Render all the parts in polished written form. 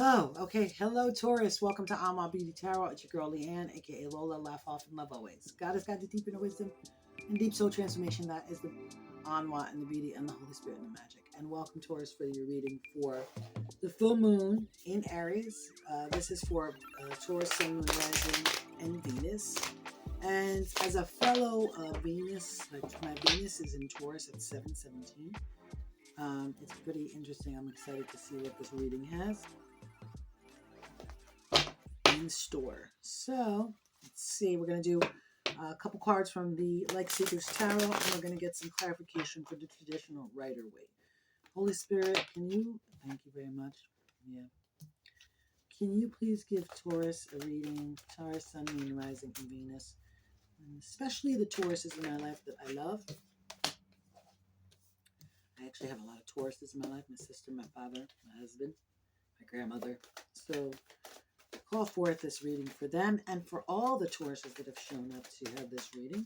Oh, okay. Hello, Taurus. Welcome to Alma Beauty Tarot. It's your girl, Leanne, aka Lola. Laugh off and love always. God has got the deep inner wisdom and deep soul transformation. That is the Anwa and the beauty and the Holy Spirit and the magic. And welcome, Taurus, for your reading for the full moon in Aries. This is for Taurus, Sun, Moon, Rising, and Venus. And as a fellow Venus, like my Venus is in Taurus at 717. It's pretty interesting. I'm excited to see what this reading has in store. So let's see. We're going to do a couple cards from the Light Seekers Tarot, and we're going to get some clarification for the traditional Rider-Waite. Holy Spirit, can you? Thank you very much. Yeah. Can you please give Taurus a reading? Taurus, Sun, Moon, Rising, and Venus, and especially the Tauruses in my life that I love. I actually have a lot of Tauruses in my life. My sister, my father, my husband, my grandmother. So call forth this reading for them and for all the Tauruses that have shown up to have this reading,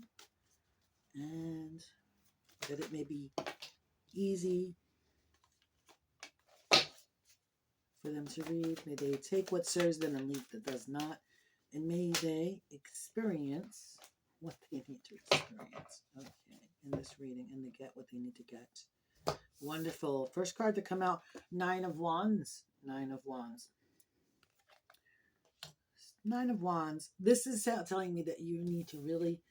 and that it may be easy for them to read. May they take what serves them and leave that does not, and may they experience what they need to experience. Okay, in this reading, and they get what they need to get. Wonderful. First card to come out, Nine of Wands. Nine of Wands. Nine of Wands. This is telling me that you need to really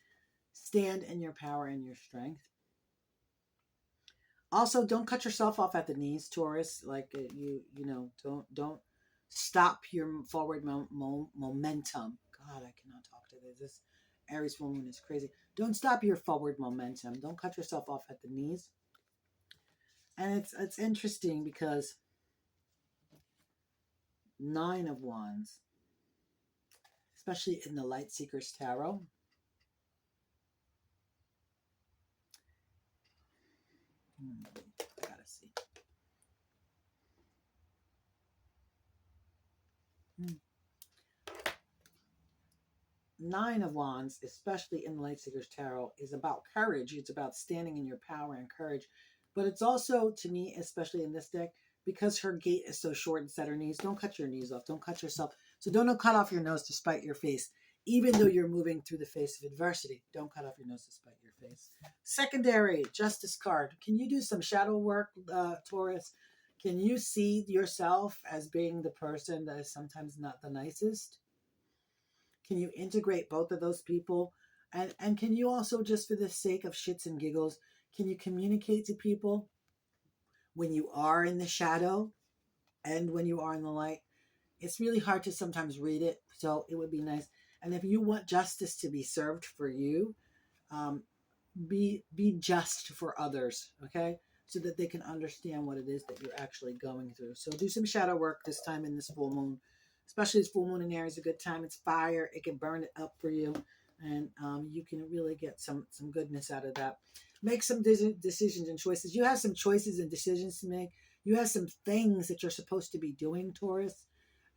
stand in your power and your strength. Also, don't cut yourself off at the knees, Taurus. Like you know, don't stop your forward momentum. God, I cannot talk to this. This Aries full moon is crazy. Don't stop your forward momentum. Don't cut yourself off at the knees. And it's interesting because Nine of Wands, especially in the Light Seekers Tarot. I gotta see. Nine of Wands, especially in the Light Seekers Tarot, is about courage. It's about standing in your power and courage. But it's also, to me, especially in this deck, because her gait is so short and set her knees, don't cut your knees off. Don't cut yourself. So don't cut off your nose to spite your face. Even though you're moving through the face of adversity, don't cut off your nose to spite your face. Secondary, Justice card. Can you do some shadow work, Taurus? Can you see yourself as being the person that is sometimes not the nicest? Can you integrate both of those people? And can you also, just for the sake of shits and giggles, can you communicate to people when you are in the shadow and when you are in the light? It's really hard to sometimes read it, so it would be nice. And if you want justice to be served for you, be just for others, okay? So that they can understand what it is that you're actually going through. So do some shadow work this time in this full moon. Especially this full moon in Aries is a good time. It's fire. It can burn it up for you. And you can really get some goodness out of that. Make some decisions and choices. You have some choices and decisions to make. You have some things that you're supposed to be doing, Taurus.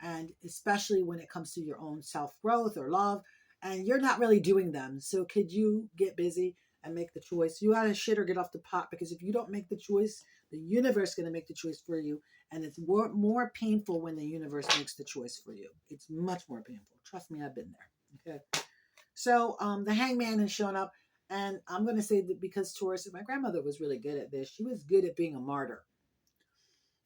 And especially when it comes to your own self-growth or love. And you're not really doing them. So could you get busy and make the choice? You gotta shit or get off the pot, because if you don't make the choice, the universe is going to make the choice for you. And it's more painful when the universe makes the choice for you. It's much more painful. Trust me, I've been there. Okay. So the hangman has shown up. And I'm going to say that because Taurus, my grandmother was really good at this. She was good at being a martyr.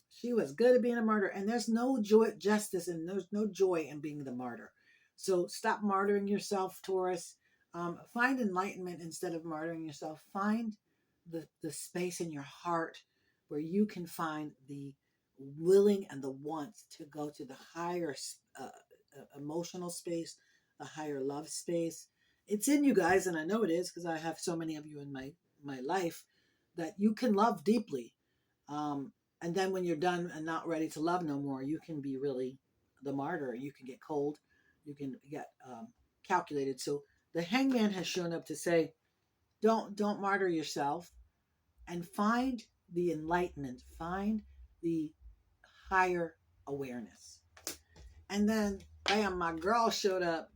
She was good at being a martyr. And there's no joy, justice, and there's no joy in being the martyr. So stop martyring yourself, Taurus. Find enlightenment instead of martyring yourself. Find the space in your heart where you can find the willing and the want to go to the higher emotional space, the higher love space. It's in you guys, and I know it is because I have so many of you in my life, that you can love deeply. And then when you're done and not ready to love no more, you can be really the martyr. You can get cold. You can get calculated. So the hangman has shown up to say, don't martyr yourself, and find the enlightenment, find the higher awareness. And then, bam, my girl showed up.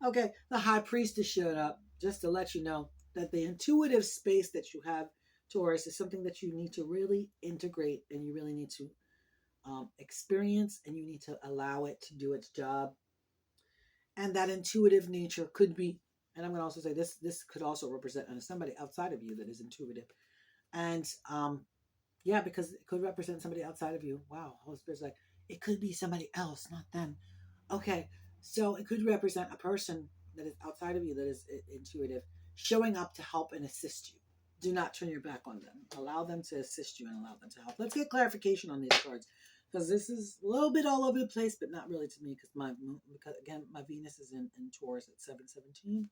Okay, the high priestess showed up, just to let you know that the intuitive space that you have, Taurus, is something that you need to really integrate, and you really need to experience, and you need to allow it to do its job. And that intuitive nature could be, and I'm going to also say this could also represent somebody outside of you that is intuitive. And yeah, because it could represent somebody outside of you. Wow, Holy Spirit's like, it could be somebody else, not them. Okay, so it could represent a person that is outside of you that is intuitive, showing up to help and assist you. Do not turn your back on them. Allow them to assist you and allow them to help. Let's get clarification on these cards, because this is a little bit all over the place, but not really to me, because again, my Venus is in Taurus at 717.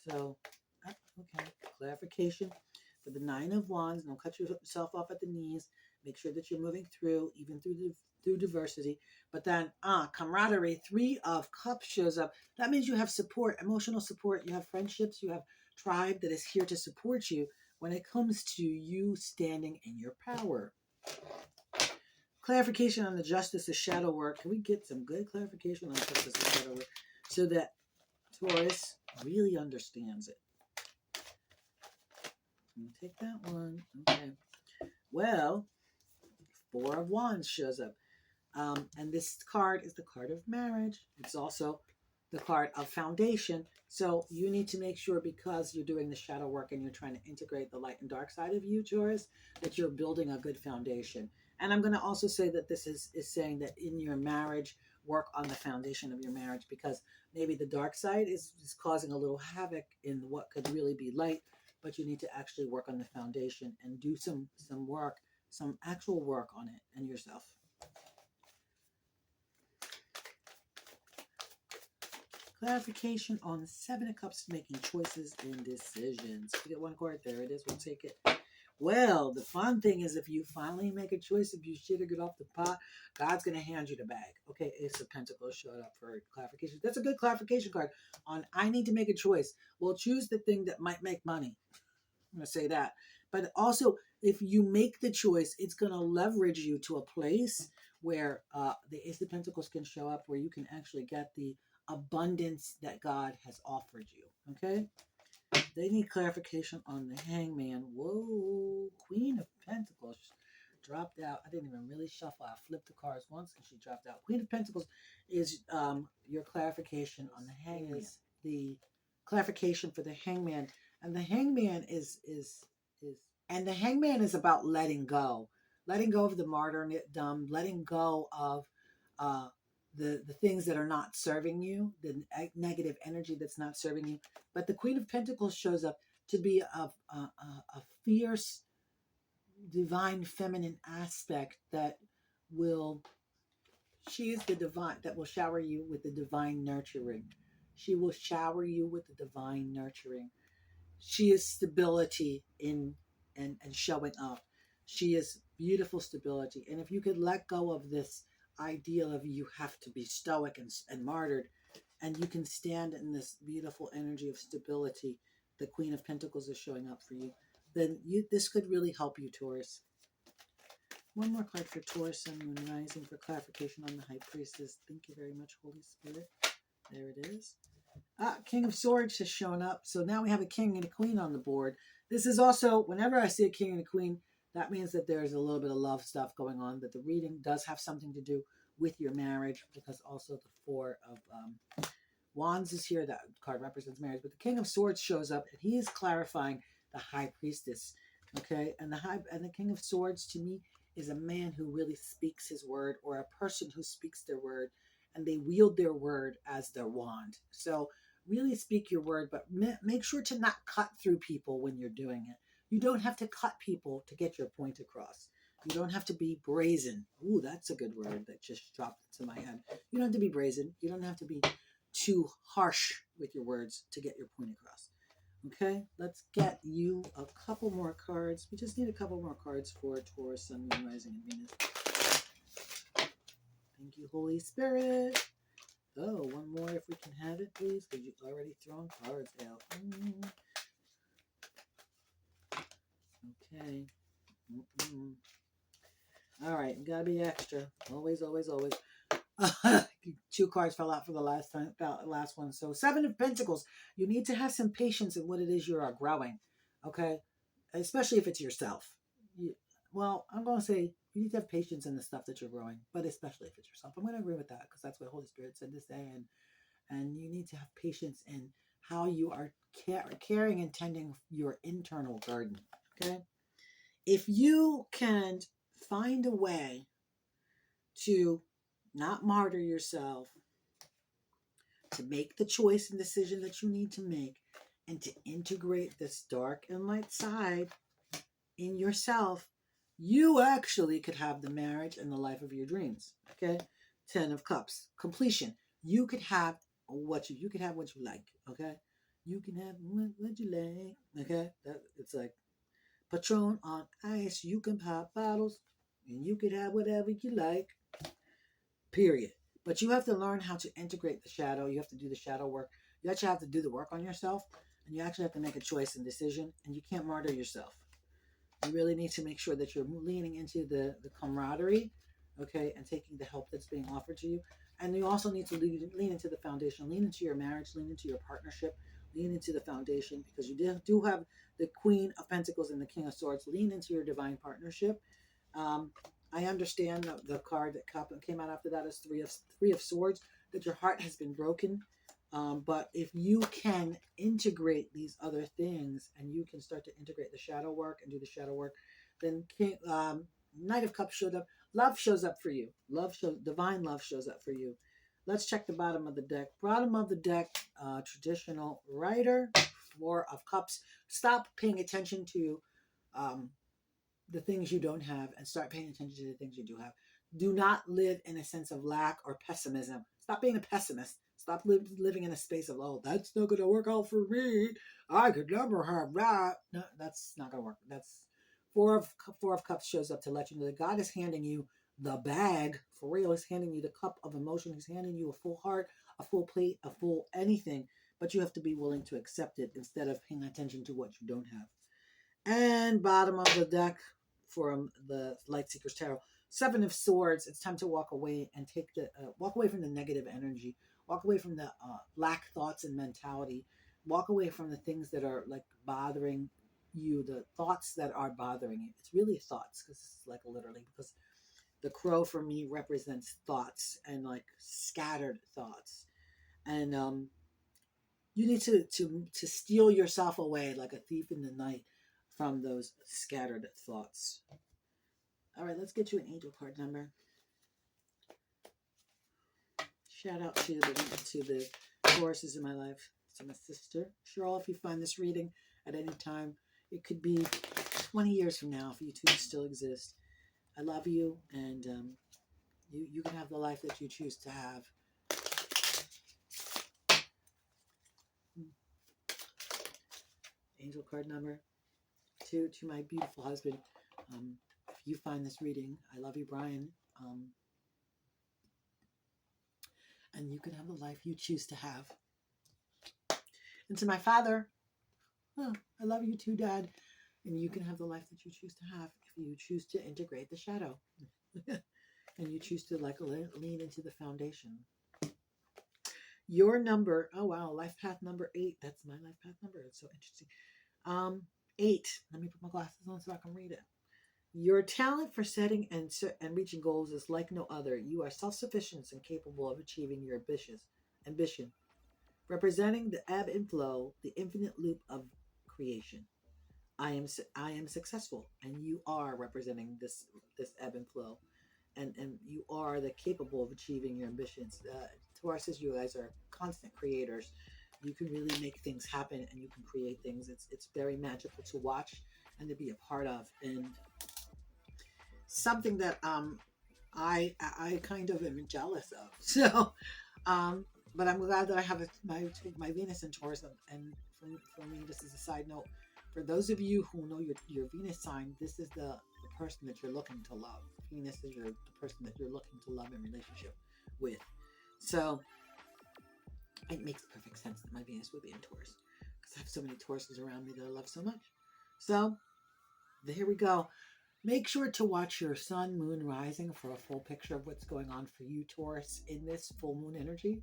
So, okay, clarification for the Nine of Wands. Don't cut yourself off at the knees. Make sure that you're moving through, even through diversity. But then, camaraderie. Three of Cups shows up. That means you have support, emotional support. You have friendships. You have tribe that is here to support you when it comes to you standing in your power. Clarification on the Justice of Shadow work. Can we get some good clarification on Justice of Shadow work so that Taurus really understands it? Take that one. Okay. Well, Four of Wands shows up. And this card is the card of marriage. It's also the card of foundation. So you need to make sure, because you're doing the shadow work and you're trying to integrate the light and dark side of you, Taurus, that you're building a good foundation. And I'm going to also say that this is saying that in your marriage, work on the foundation of your marriage, because maybe the dark side is causing a little havoc in what could really be light, but you need to actually work on the foundation and do some work, some actual work on it and yourself. Clarification on the Seven of Cups, making choices and decisions. We get one card. There it is. We'll take it. Well, the fun thing is, if you finally make a choice, if you shit or get off the pot, God's going to hand you the bag. Okay, Ace of Pentacles showed up for clarification. That's a good clarification card on I need to make a choice. Well, choose the thing that might make money. I'm going to say that. But also, if you make the choice, it's going to leverage you to a place where the Ace of Pentacles can show up, where you can actually get the abundance that God has offered you. Okay? They need clarification on the Hangman. Whoa, Queen of Pentacles dropped out. I didn't even really shuffle. I flipped the cards once and she dropped out. Queen of Pentacles is your clarification on the Hangman. Is the clarification for the Hangman. And the Hangman is about letting go. Letting go of the martyrdom, letting go of the things that are not serving you, the negative energy that's not serving you. But the Queen of Pentacles shows up to be a fierce, divine, feminine aspect that will, she is the divine, that will shower you with the divine nurturing. She will shower you with the divine nurturing. She is stability in and showing up. She is beautiful stability. And if you could let go of this ideal of you have to be stoic and martyred, and you can stand in this beautiful energy of stability, the Queen of Pentacles is showing up for you, then this could really help you, Taurus. One more card for Taurus, Sun, Moon, Rising, for clarification on the High Priestess. Thank you very much, Holy Spirit. There it is. King of Swords has shown up. So now we have a king and a queen on the board. This is also, whenever I see a king and a queen, that means that there's a little bit of love stuff going on, that the reading does have something to do with your marriage, because also the Four of Wands is here. That card represents marriage. But the King of Swords shows up, and he is clarifying the High Priestess. Okay, and the King of Swords to me is a man who really speaks his word, or a person who speaks their word, and they wield their word as their wand. So really speak your word, but make sure to not cut through people when you're doing it. You don't have to cut people to get your point across. You don't have to be brazen. Ooh, that's a good word that just dropped into my head. You don't have to be brazen. You don't have to be too harsh with your words to get your point across. Okay, let's get you a couple more cards. We just need a couple more cards for Taurus, Sun, Moon, Rising, and Venus. Thank you, Holy Spirit. Oh, one more if we can have it, please, because you've already thrown cards out. Okay. All right, gotta be extra. Always, always, always. Two cards fell out for the last one. So Seven of Pentacles. You need to have some patience in what it is you are growing. Okay, especially if it's yourself. Well, I'm going to say you need to have patience in the stuff that you're growing, but especially if it's yourself. I'm going to agree with that because that's what Holy Spirit said this day. And you need to have patience in how you are caring and tending your internal garden. Okay. If you can find a way to not martyr yourself, to make the choice and decision that you need to make, and to integrate this dark and light side in yourself, you actually could have the marriage and the life of your dreams. Okay. 10 of Cups, completion. You could have what you could have what you like. Okay. You can have what you like. Okay. It's like Patron on ice. You can pop bottles and you could have whatever you like. Period. But you have to learn how to integrate the shadow. You have to do the shadow work. You actually have to do the work on yourself, and you actually have to make a choice and decision, and you can't martyr yourself. You really need to make sure that you're leaning into the camaraderie, okay, and taking the help that's being offered to you. And you also need to lean into the foundation, lean into your marriage, lean into your partnership, lean into the foundation, because you do have the Queen of Pentacles and the King of Swords. Lean into your divine partnership. I understand the card that came out after that is three of Swords, that your heart has been broken. But if you can integrate these other things, and you can start to integrate the shadow work and do the shadow work, then Knight of Cups showed up. Love shows up for you. Divine love shows up for you. Let's check the bottom of the deck. Bottom of the deck, traditional writer, 4 of Cups. Stop paying attention to the things you don't have and start paying attention to the things you do have. Do not live in a sense of lack or pessimism. Stop being a pessimist. Stop living in a space of, oh, that's not going to work out for me. I could never have that. No, that's not going to work. That's four of Cups shows up to let you know that God is handing you the bag. For real, he's handing you the cup of emotion. He's handing you a full heart, a full plate, a full anything. But you have to be willing to accept it instead of paying attention to what you don't have. And bottom of the deck for the Lightseeker's Tarot, 7 of Swords. It's time to walk away and walk away from the negative energy, walk away from the lack thoughts and mentality, walk away from the things that are like bothering you, the thoughts that are bothering you. It's really thoughts, because it's like literally, because the crow for me represents thoughts and like scattered thoughts. And you need to steal yourself away like a thief in the night from those scattered thoughts. All right, let's get you an angel card number. Shout out to the Tauruses in my life, to my sister Cheryl. If you find this reading at any time, it could be 20 years from now if YouTube still exists. I love you, and you can have the life that you choose to have. Angel card number 2, to my beautiful husband. If you find this reading, I love you, Brian. And you can have the life you choose to have. And to my father, oh, I love you too, Dad. And you can have the life that you choose to have if you choose to integrate the shadow. And you choose to like lean into the foundation. Your number, oh wow, life path number 8. That's my life path number. It's so interesting. 8. Let me put my glasses on so I can read it. Your talent for setting and reaching goals is like no other. You are self-sufficient and capable of achieving your ambition, representing the ebb and flow, the infinite loop of creation. I am successful, and you are representing this ebb and flow, and you are the capable of achieving your ambitions. Taurus says you guys are constant creators. You can really make things happen, and you can create things. It's very magical to watch and to be a part of, and something that I kind of am jealous of. So, but I'm glad that I have my Venus in Taurus, and for me, this is a side note. For those of you who know your Venus sign, this is the person that you're looking to love. Venus is the person that you're looking to love in relationship with. So it makes perfect sense that my Venus would be in Taurus, because I have so many Tauruses around me that I love so much. So there we go. Make sure to watch your sun, moon, rising for a full picture of what's going on for you, Taurus, in this full moon energy.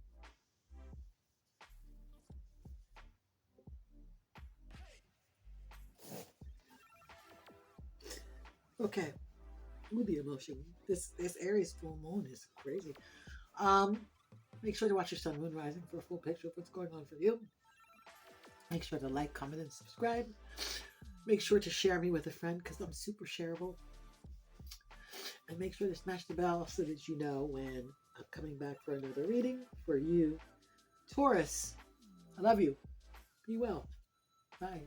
Okay. Ooh, the emotion. This Aries full moon is crazy. Make sure to watch your sun moon rising for a full picture of what's going on for you. Make sure to like, comment, and subscribe. Make sure to share me with a friend because I'm super shareable. And make sure to smash the bell so that you know when I'm coming back for another reading for you, Taurus. I love you. Be well. Bye.